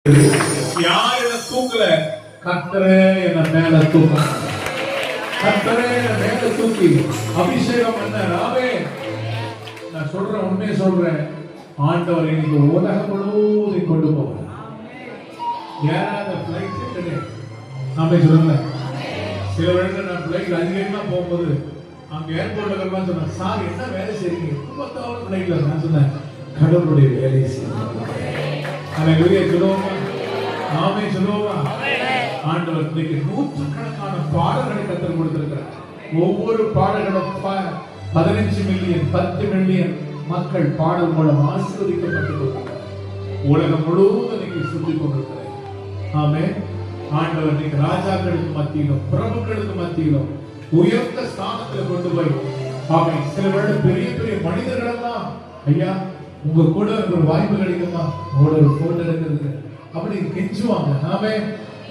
யார் என்ன தூக்கல? கர்த்தரே என்ன மேல தூக்க, கர்த்தரே என்ன மேல தூக்கி அபிஷேகம் பண்ணாவே. நான் சொல்றேன், உண்மையை சொல்றேன், ஆண்டவர் இன்னைக்கு உலகம் முழுவதும் கொண்டு போகிறேன். ஏறாத பிளைட் டிக்கெட் நாம சொல்லுங்க. சில வேளை நான் பிளைட்ல அதிகமா போகும்போது அங்க ஏர்போர்ட்ல எல்லாம் சொன்னேன், சார் என்ன வேலை செய்றீங்க? குடும்பத்தோட பிளைட்ல. நான் சொன்னேன், கடவுளுடைய வேலையை செய்யணும். அதை வெளியே சொல்லுவோமா? நாமே சொல்லுவோமா? ஆண்டவர் இன்னைக்கு நூற்றுக்கணக்கான பாடல்களை கற்றுக் கொடுத்திருக்கிறார். ஒவ்வொரு பாடல்களும் 15 மில்லியன் 10 மில்லியன் மக்கள் பாடல் மூலம் ஆசீர்வதிக்கப்பட்டு உலகம் முழுவதும் இன்னைக்கு சொல்லிக் கொண்டிருக்கிறார். ஆமே. ஆண்டவர் இன்னைக்கு ராஜாக்களுக்கு மத்தியிலும் பிரபுக்களுக்கு மத்தியிலும் உயர்ந்த ஸ்தானத்தில் கொண்டு போய், ஆமே, சில வேளை பெரிய பெரிய மனிதர்கள் எல்லாம், ஐயா உங்க கூட ஒரு வாய்ப்பு கிடைக்குமா, உங்களோட ஒரு போட்டோ எடுக்கிறது அப்படி கெஞ்சுவாங்க. ஆமே.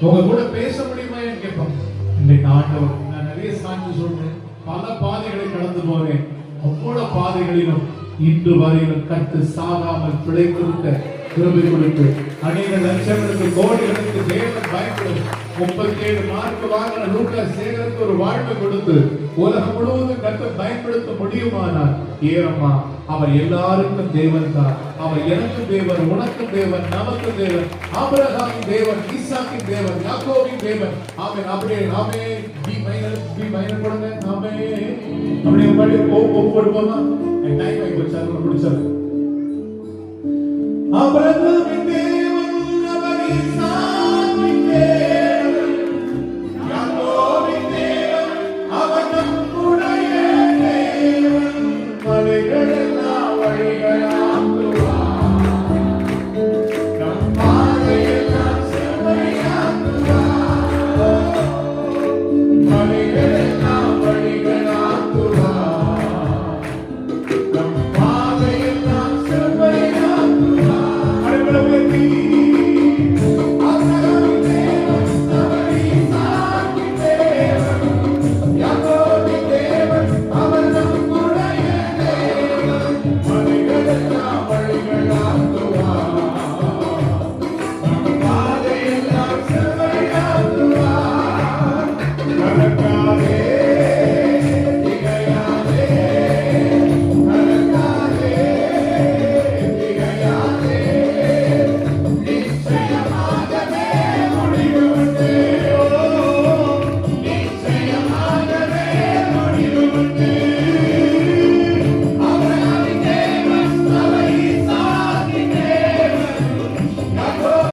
உங்க கூட பேச முடியுமா கேட்பாங்க. இன்னைக்கு ஆண்டவர், நான் நிறைய சாட்சி சொல்றேன், பல பாதைகளை கடந்து போவேன். அவ்வளவு பாதைகளிலும் இன்று வரையிலும் கட்டு சாகாமல் பிழைத்திருக்க கிருபை கொடுத்து அநேக லட்சங்களுக்கு கோடிகளுக்கு தேவன் பயப்படும் 37 மார்க் வாங்கின லூக்கா சேகருக்கு ஒரு வாழ்வை கொடுத்து உலகம் முழுவதும் கட்ட பயன்படுத்த முடியுமானால் ஏறம்மா, அவர் எல்லாருக்கும் தேவன் தான். அவர் எனக்கு தேவன், உனக்கு தேவன், நமக்கு தேவன், ஆபிரகாமின் தேவன், ஈசாக்கின் தேவன், யாக்கோபின் தேவன். ஆமென். அப்படியே நாமே பி மைனர் கொடுங்க. நாமே அப்படியே பாடி போடுவோமா? டைம் ஆகி போச்சு, அது பிடிச்சது. ஆபிரகாம்